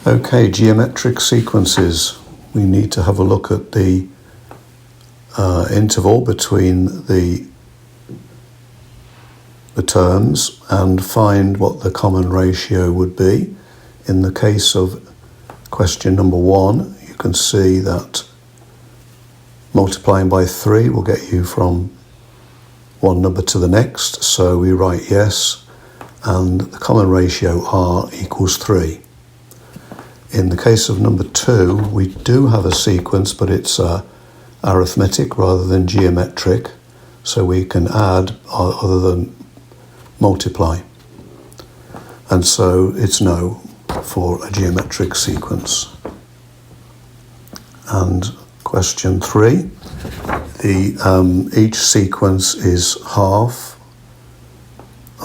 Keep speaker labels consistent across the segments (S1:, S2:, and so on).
S1: Okay, geometric sequences. We need to have a look at the interval between the terms and find what the common ratio would be. In the case of question number 1, you can see that multiplying by 3 will get you from one number to the next, so we write yes, and the common ratio r equals 3. In the case of number 2, we do have a sequence, but it's arithmetic rather than geometric, so we can add other than multiply. And so it's no for a geometric sequence. And question 3, each sequence is half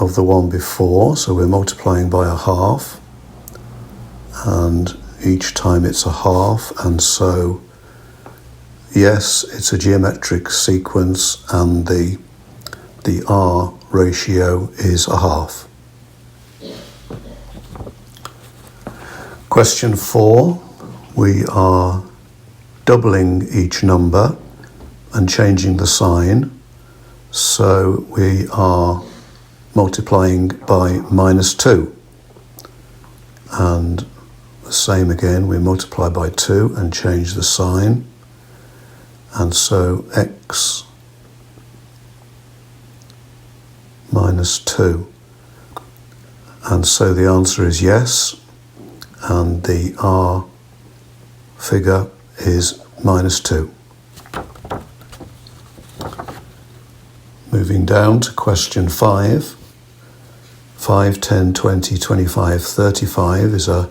S1: of the one before, so we're multiplying by a half, and each time it's a half, and so yes, it's a geometric sequence, and the R ratio is a half. Question 4, we are doubling each number and changing the sign, so we are multiplying by -2, and the same again, we multiply by 2 and change the sign, and so x minus 2, and so the answer is yes, and the R figure is -2. Moving down to question 5, 5, 10, 20, 25, 35 is a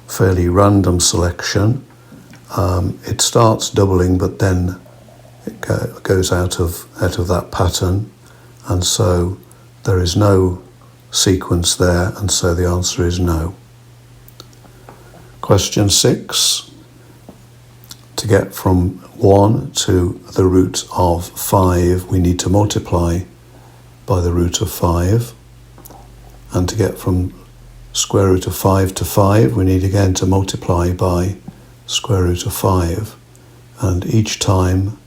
S1: fairly random selection. It starts doubling, but then it goes out of that pattern, and so there is no sequence there, and so the answer is no. Question 6, to get from 1 to the root of 5, we need to multiply by the root of 5, and to get from square root of 5 to 5, we need again to multiply by square root of 5, and each time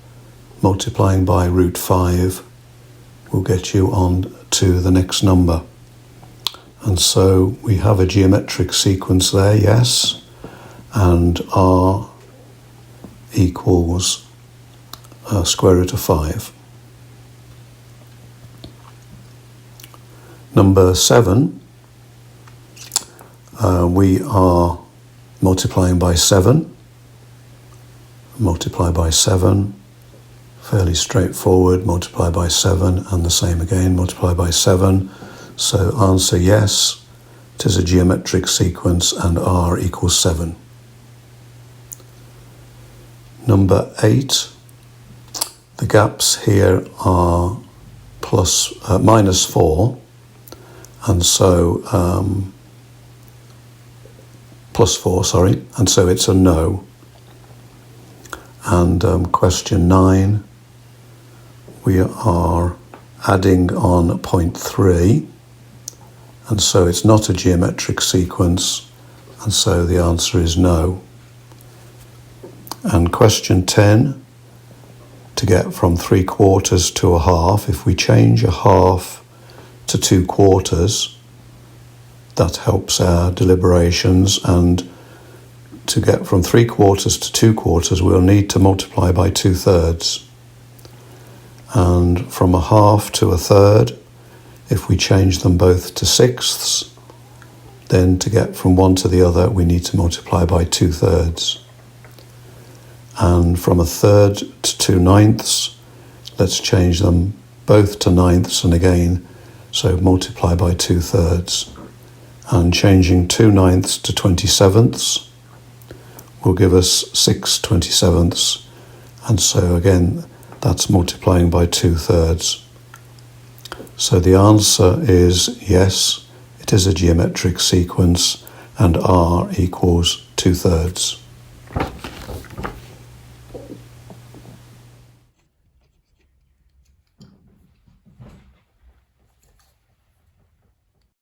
S1: multiplying by root 5 will get you on to the next number. And so we have a geometric sequence there, yes, and R equals square root of 5. Number 7, we are multiplying by 7. Multiply by 7, fairly straightforward, multiply by 7, and the same again, multiply by 7. So answer yes, it is a geometric sequence, and R equals 7. Number 8, the gaps here are -4, and so +4, sorry, and so it's a no. And question 9, we are adding on 0.3, and so it's not a geometric sequence, and so the answer is no. And question 10, to get from 3/4 to a half, if we change a half to 2/4, that helps our deliberations, and to get from 3/4 to 2/4, we'll need to multiply by 2/3. And from a half to a third, if we change them both to sixths, then to get from one to the other, we need to multiply by 2/3. And from a third to 2/9, let's change them both to ninths, and again, so multiply by 2/3. And changing 2/9 to 27ths will give us 6/27, and so again, that's multiplying by 2/3. So the answer is yes, it is a geometric sequence, and R equals 2/3.